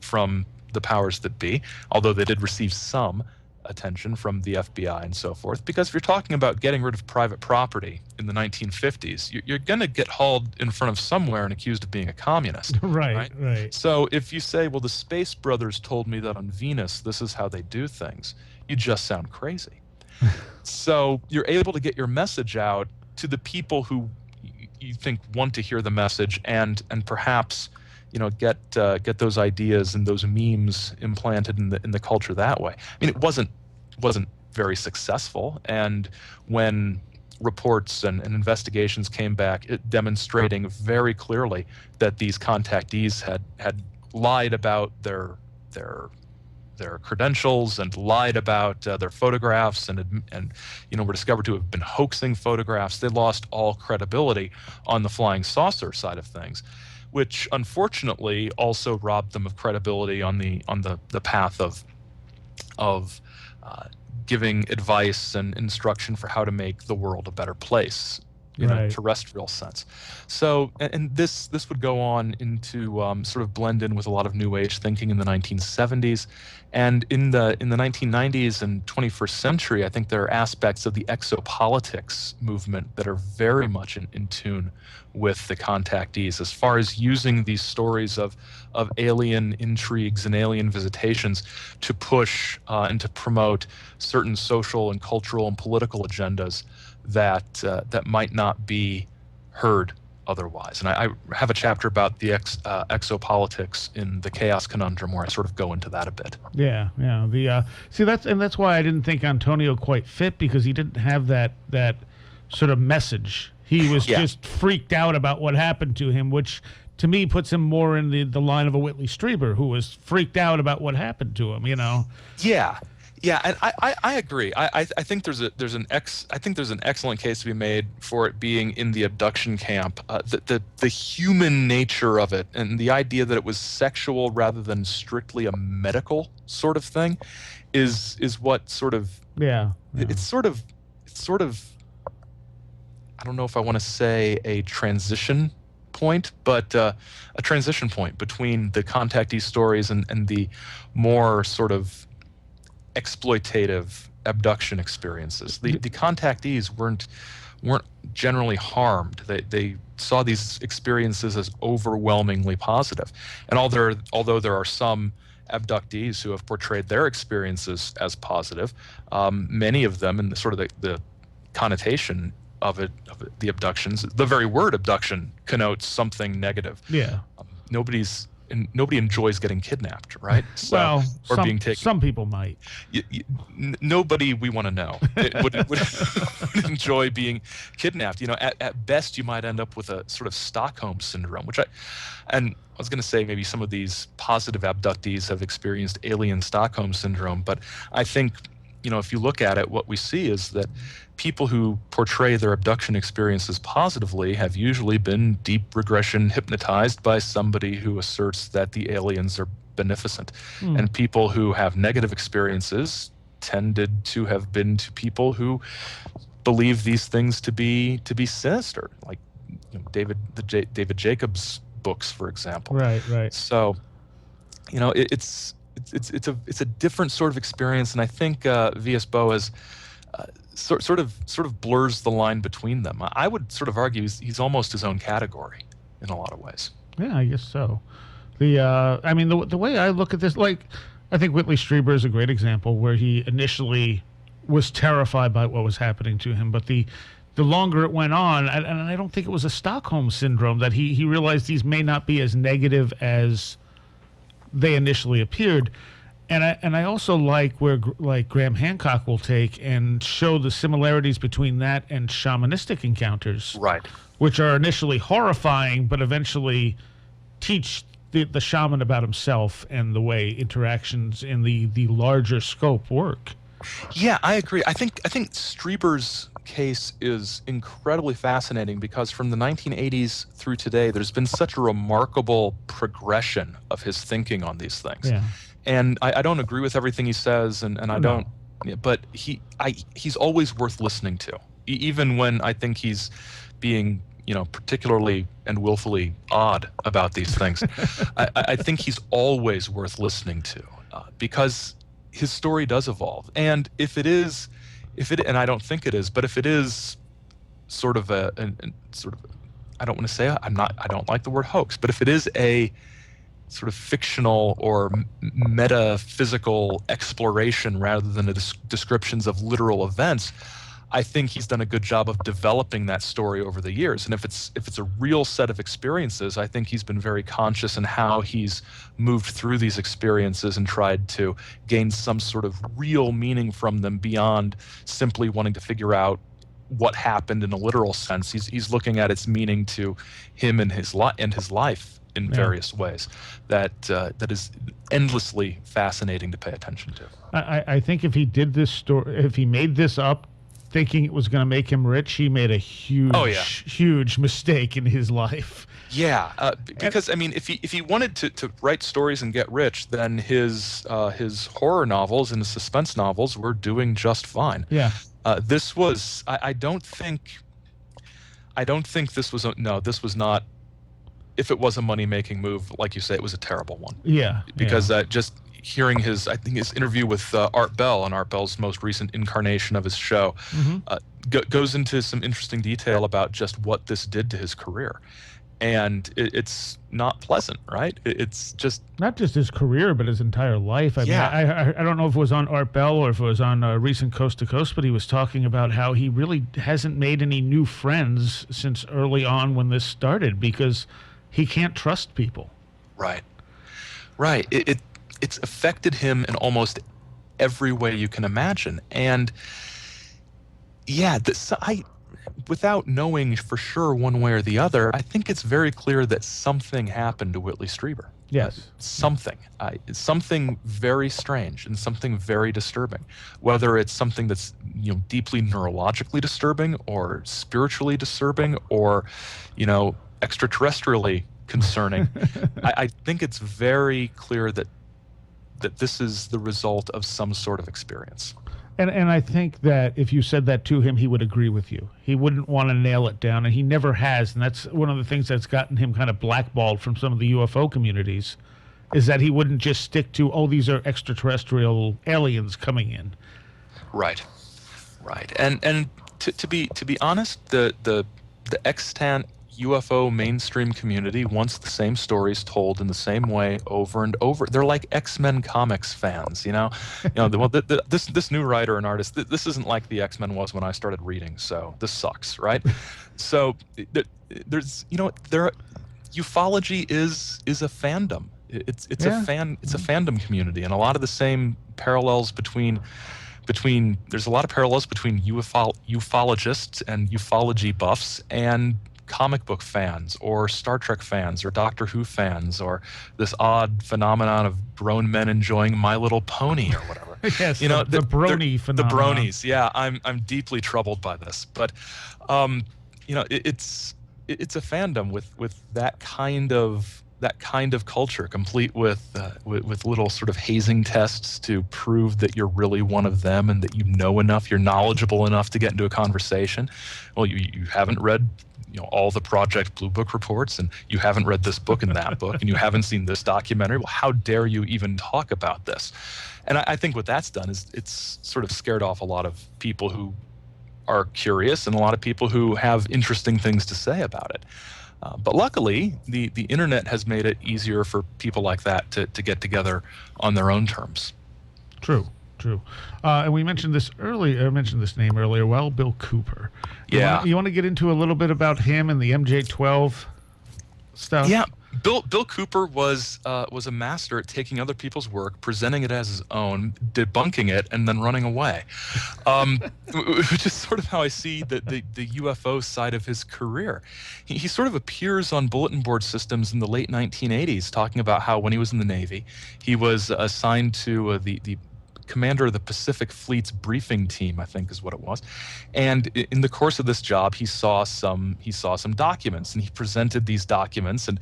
from the powers that be, although they did receive some attention from the FBI and so forth. Because if you're talking about getting rid of private property in the 1950s, you're going to get hauled in front of somewhere and accused of being a communist. Right. So if you say, well, the Space Brothers told me that on Venus, this is how they do things, you just sound crazy. So you're able to get your message out to the people who you think want to hear the message, and perhaps get those ideas and those memes implanted in the culture that way. I mean, it wasn't wasn't very successful. And when reports and investigations came back, demonstrating very clearly that these contactees had lied about their credentials and lied about their photographs and were discovered to have been hoaxing photographs. They lost all credibility on the flying saucer side of things, which unfortunately also robbed them of credibility on the path of giving advice and instruction for how to make the world a better place in a terrestrial sense. So, and this would go on into sort of blend in with a lot of New Age thinking in the 1970s, and in the 1990s and 21st century, I think there are aspects of the exopolitics movement that are very much in tune with the contactees, as far as using these stories of alien intrigues and alien visitations to push and to promote certain social and cultural and political agendas that might not be heard otherwise. And I have a chapter about the exopolitics in the Chaos Conundrum, where I sort of go into that a bit. Yeah. That's why I didn't think Antonio quite fit, because he didn't have that sort of message. He was just freaked out about what happened to him, which to me puts him more in the line of a Whitley Strieber, who was freaked out about what happened to him. Yeah, and I agree. I think there's an excellent case to be made for it being in the abduction camp. The human nature of it, and the idea that it was sexual rather than strictly a medical sort of thing, is what sort of it's sort of I don't know if I want to say a transition point, but a transition point between the contactee stories and the more sort of exploitative abduction experiences. The contactees weren't generally harmed. They saw these experiences as overwhelmingly positive. And although there are some abductees who have portrayed their experiences as positive, many of them, in the connotation of the abductions, the very word abduction connotes something negative. Yeah. Nobody enjoys getting kidnapped, right? So, or being taken. Some people might. Nobody we want to know would enjoy being kidnapped. At best, you might end up with a sort of Stockholm syndrome, I was going to say maybe some of these positive abductees have experienced alien Stockholm syndrome, but I think, if you look at it, what we see is that people who portray their abduction experiences positively have usually been deep regression hypnotized by somebody who asserts that the aliens are beneficent. And people who have negative experiences tended to have been to people who believe these things to be sinister, like David Jacobs' books, for example. Right. So, it's a different sort of experience, and I think V.S. Boas sort of blurs the line between them. I would sort of argue he's almost his own category in a lot of ways. Yeah, I guess so. The way I look at this, I think Whitley Strieber is a great example, where he initially was terrified by what was happening to him, but the longer it went on, and I don't think it was a Stockholm syndrome, that he realized these may not be as negative as they initially appeared. And I also like where Graham Hancock will take and show the similarities between that and shamanistic encounters, right? Which are initially horrifying, but eventually teach the shaman about himself and the way interactions in the larger scope work. Yeah, I agree. I think Strieber's case is incredibly fascinating, because from the 1980s through today, there's been such a remarkable progression of his thinking on these things. Yeah. And I don't agree with everything he says, and I don't, but he's always worth listening to, even when I think he's being, particularly and willfully odd about these things. I think he's always worth listening to, because his story does evolve. And if it, and I don't think it is, but if it is sort of I don't want to say I don't like the word hoax, but if it is a sort of fictional or metaphysical exploration rather than descriptions of literal events, I think he's done a good job of developing that story over the years. And if it's a real set of experiences, I think he's been very conscious in how he's moved through these experiences and tried to gain some sort of real meaning from them beyond simply wanting to figure out what happened in a literal sense. He's looking at its meaning to him and his life in various ways that is endlessly fascinating to pay attention to. I think if he did this story, if he made this up thinking it was going to make him rich, he made a huge mistake in his life. Yeah, because I mean, if he wanted to write stories and get rich, then his horror novels and his suspense novels were doing just fine. Yeah. This was I don't think this was this was not. If it was a money-making move, like you say, it was a terrible one. Yeah. Because just hearing his interview with Art Bell on Art Bell's most recent incarnation of his show goes into some interesting detail about just what this did to his career. And it's not pleasant, right? It's just... Not just his career, but his entire life. I mean, I don't know if it was on Art Bell or if it was on recent Coast to Coast, but he was talking about how he really hasn't made any new friends since early on when this started because he can't trust people. Right. It's affected him in almost every way you can imagine. And yeah, without knowing for sure one way or the other, I think it's very clear that something happened to Whitley Strieber. Yes. Something very strange and something very disturbing. Whether it's something that's deeply neurologically disturbing or spiritually disturbing or extraterrestrially concerning. I think it's very clear that this is the result of some sort of experience. And I think that if you said that to him, he would agree with you. He wouldn't want to nail it down, and he never has. And that's one of the things that's gotten him kind of blackballed from some of the UFO communities, is that he wouldn't just stick to, these are extraterrestrial aliens coming in. Right. And to be honest, the extant UFO mainstream community wants the same stories told in the same way over and over. They're like X-Men comics fans, this new writer and artist, this isn't like the X-Men was when I started reading, so this sucks, right? So there's ufology is a fandom. It's a fandom community, and a lot of the same parallels between there's a lot of parallels between ufologists and ufology buffs and comic book fans or Star Trek fans or Doctor Who fans or this odd phenomenon of grown men enjoying My Little Pony or whatever. Yes, the brony phenomenon. The bronies, yeah. I'm deeply troubled by this, but it's a fandom with that kind of culture, complete with little sort of hazing tests to prove that you're really one of them and that you know enough, you're knowledgeable enough to get into a conversation. Well, you haven't read all the Project Blue Book reports, and you haven't read this book and that book, and you haven't seen this documentary. Well, how dare you even talk about this? And I think what that's done is it's sort of scared off a lot of people who are curious and a lot of people who have interesting things to say about it. But luckily, the internet has made it easier for people like that to get together on their own terms. True. And we mentioned this earlier. I mentioned this name earlier. Well, Bill Cooper. You want to get into a little bit about him and the MJ12 stuff? Yeah. Bill Cooper was a master at taking other people's work, presenting it as his own, debunking it, and then running away, which is sort of how I see the UFO side of his career. He sort of appears on bulletin board systems in the late 1980s, talking about how when he was in the Navy, he was assigned to the commander of the Pacific Fleet's briefing team, I think is what it was. And in the course of this job, he saw some documents, and he presented these documents and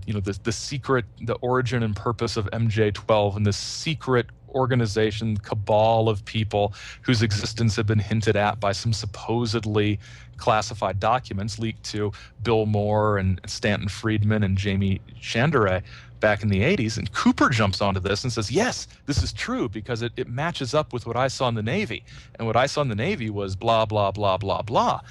the secret, the origin and purpose of MJ12 and this secret organization cabal of people whose existence had been hinted at by some supposedly classified documents leaked to Bill Moore and Stanton Friedman and Jamie Chandere back in the 80s. And Cooper jumps onto this and says, yes, this is true because it matches up with what I saw in the Navy. And what I saw in the Navy was blah, blah, blah, blah, blah.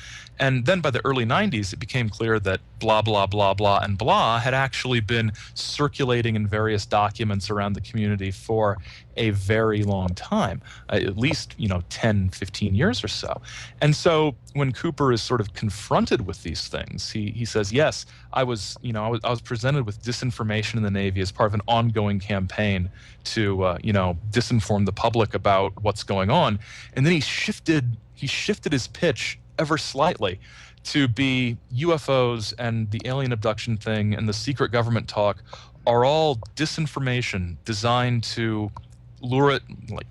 And then by the early 90s, it became clear that blah, blah, blah, blah, and blah had actually been circulating in various documents around the community for a very long time, at least, 10, 15 years or so. And so when Cooper is sort of confronted with these things, he says, yes, I was presented with disinformation in the Navy as part of an ongoing campaign to, disinform the public about what's going on. And then he shifted his pitch ever slightly to be UFOs and the alien abduction thing and the secret government talk are all disinformation designed to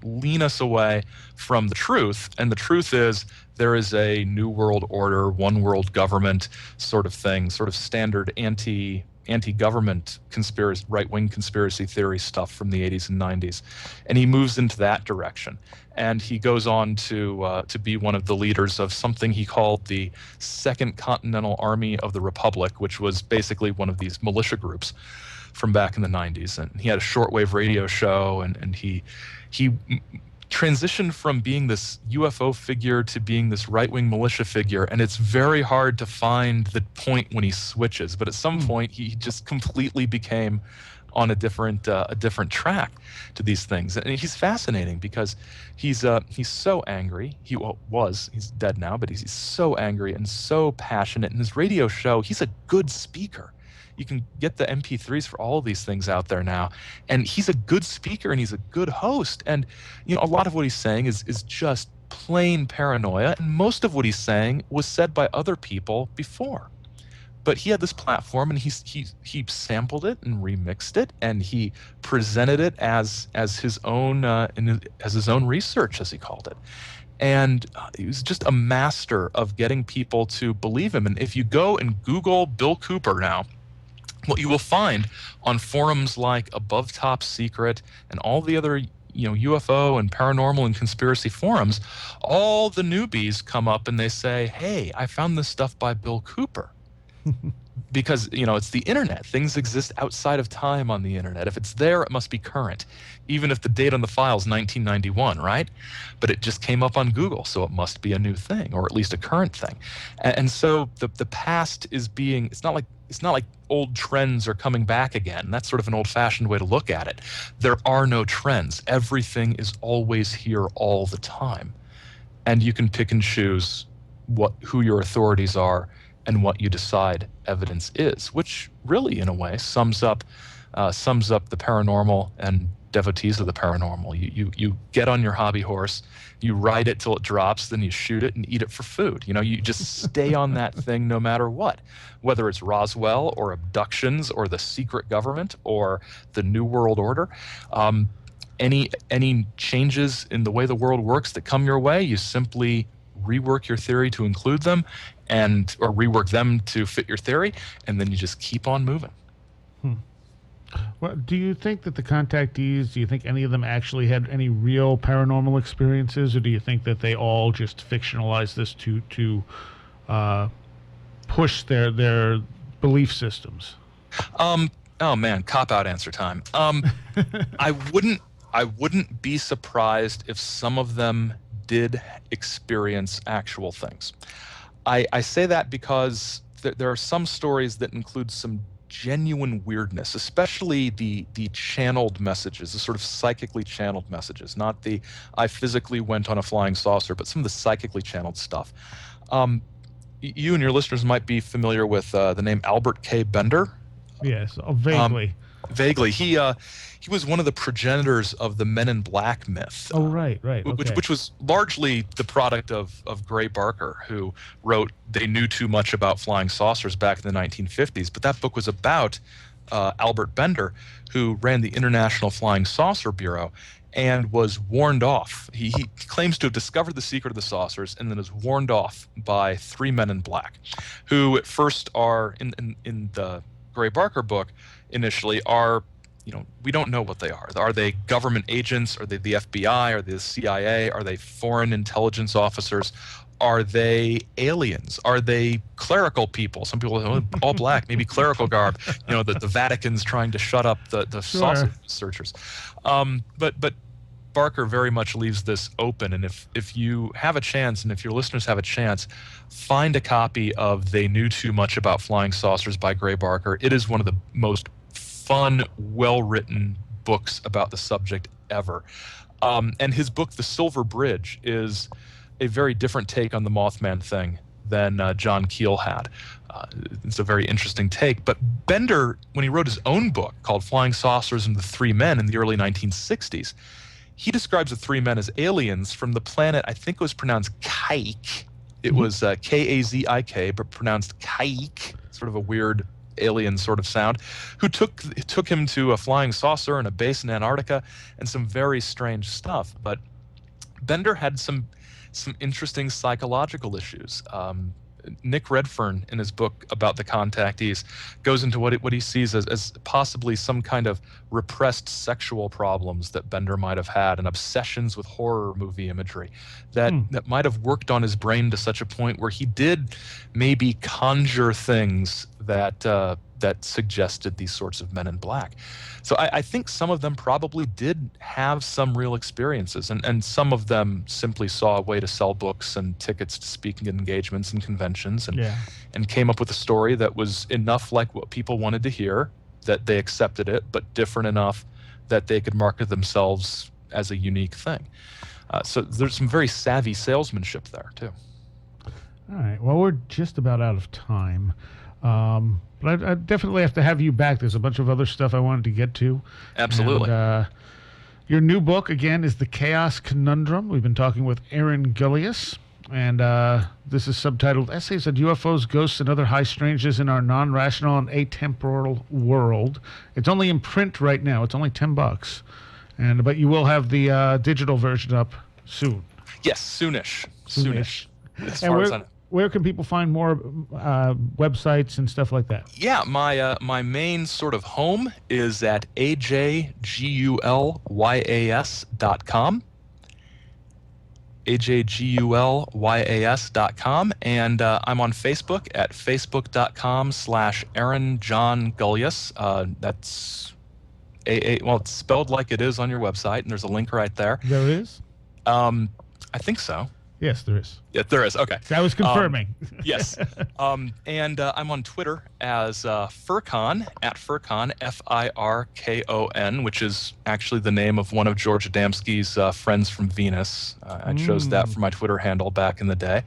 lean us away from the truth. And the truth is there is a new world order, one world government sort of thing, sort of standard anti-government conspiracy, right-wing conspiracy theory stuff from the 80s and 90s. And he moves into that direction. And he goes on to be one of the leaders of something he called the Second Continental Army of the Republic, which was basically one of these militia groups from back in the 90s. And he had a shortwave radio show, and he transitioned from being this UFO figure to being this right-wing militia figure, and it's very hard to find the point when he switches. But at some point, he just completely became on a different track to these things. And he's fascinating because he's so angry. He's dead now, but he's so angry and so passionate. In his radio show, he's a good speaker. You can get the MP3s for all of these things out there now. And he's a good speaker and he's a good host. And, a lot of what he's saying is just plain paranoia. And most of what he's saying was said by other people before. But he had this platform and he sampled it and remixed it and he presented it as his own as his own research, as he called it. And he was just a master of getting people to believe him. And if you go and Google Bill Cooper now, what you will find on forums like Above Top Secret and all the other UFO and paranormal and conspiracy forums, all the newbies come up and they say, hey, I found this stuff by Bill Cooper. Because, it's the internet. Things exist outside of time on the internet. If it's there, it must be current, even if the date on the file is 1991, right? But it just came up on Google, so it must be a new thing, or at least a current thing. And so the past is it's not like old trends are coming back again. That's sort of an old-fashioned way to look at it. There are no trends. Everything is always here all the time. And you can pick and choose who your authorities are and what you decide evidence is, which really, in a way, sums up the paranormal and devotees of the paranormal. You get on your hobby horse, you ride it till it drops, then you shoot it and eat it for food. You just stay on that thing no matter what, whether it's Roswell or abductions or the secret government or the New World Order. Any changes in the way the world works that come your way, you simply rework your theory to include them or rework them to fit your theory, and then you just keep on moving. Well, do you think that the contactees, do you think any of them actually had any real paranormal experiences, or do you think that they all just fictionalized this to push their belief systems? Oh man, cop-out answer time. I wouldn't be surprised if some of them did experience actual things. I say that because there are some stories that include some genuine weirdness, especially the channeled messages, the sort of psychically channeled messages, not the I physically went on a flying saucer, but some of the psychically channeled stuff. You and your listeners might be familiar with the name Albert K. Bender. Yes, vaguely. Vaguely. He was one of the progenitors of the Men in Black myth. Oh, right. Okay. Which was largely the product of Gray Barker, who wrote They Knew Too Much About Flying Saucers back in the 1950s. But that book was about Albert Bender, who ran the International Flying Saucer Bureau and was warned off. He claims to have discovered the secret of the saucers and then is warned off by 3 men in black, who at first are, in the Gray Barker book, initially are we don't know what they are. Are they government agents? Are they the FBI? Are they the CIA? Are they foreign intelligence officers? Are they aliens? Are they clerical people? Some people are all black, maybe clerical garb. The Vatican's trying to shut up the sausage searchers. But Barker very much leaves this open. And if you have a chance, and if your listeners have a chance, find a copy of They Knew Too Much About Flying Saucers by Gray Barker. It is one of the most fun, well-written books about the subject ever. And his book, The Silver Bridge, is a very different take on the Mothman thing than John Keel had. It's a very interesting take. But Bender, when he wrote his own book called Flying Saucers and the Three Men in the early 1960s, he describes the three men as aliens from the planet, I think it was pronounced Kaik. It was K-A-Z-I-K, but pronounced Kaik, sort of a weird alien sort of sound, who took him to a flying saucer in a base in Antarctica and some very strange stuff. But Bender had some interesting psychological issues. Nick Redfern, in his book about the contactees, goes into what he sees as possibly some kind of repressed sexual problems that Bender might have had, and obsessions with horror movie imagery that might have worked on his brain to such a point where he did maybe conjure things that suggested these sorts of men in black. So I think some of them probably did have some real experiences, and some of them simply saw a way to sell books and tickets to speaking engagements and conventions, and came up with a story that was enough like what people wanted to hear, that they accepted it, but different enough that they could market themselves as a unique thing. So there's some very savvy salesmanship there, too. All right. Well, we're just about out of time. But I definitely have to have you back. There's a bunch of other stuff I wanted to get to. Absolutely. And, your new book, again, is The Chaos Conundrum. We've been talking with Aaron Gulyas. And this is subtitled Essays on UFOs, Ghosts, and Other High Strangeness in Our Non-Rational and Atemporal World. It's only in print right now. It's only $10. But you will have the digital version up soon. Yes, soonish. As And far as I know. Where can people find more websites and stuff like that? Yeah, my main sort of home is at ajgulyas.com. ajgulyas.com, and I'm on Facebook at facebook.com/Aaron John Gulyas. That's it's spelled like it is on your website, and there's a link right there. There is? I think so. Yes, there is. Yeah, there is. Okay. I was confirming. Yes. And I'm on Twitter as Furcon, at Furcon, Firkon, which is actually the name of one of George Adamski's friends from Venus. I chose that for my Twitter handle back in the day.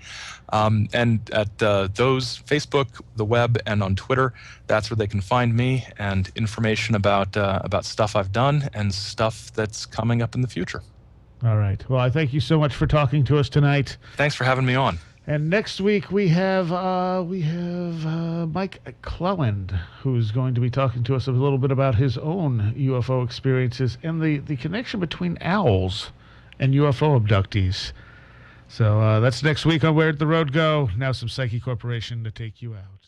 And at those, Facebook, the web, and on Twitter, that's where they can find me and information about stuff I've done and stuff that's coming up in the future. All right. Well, I thank you so much for talking to us tonight. Thanks for having me on. And next week we have Mike Cleland, who's going to be talking to us a little bit about his own UFO experiences and the connection between owls and UFO abductees. So that's next week on Where'd the Road Go? Now some Psyche Corporation to take you out.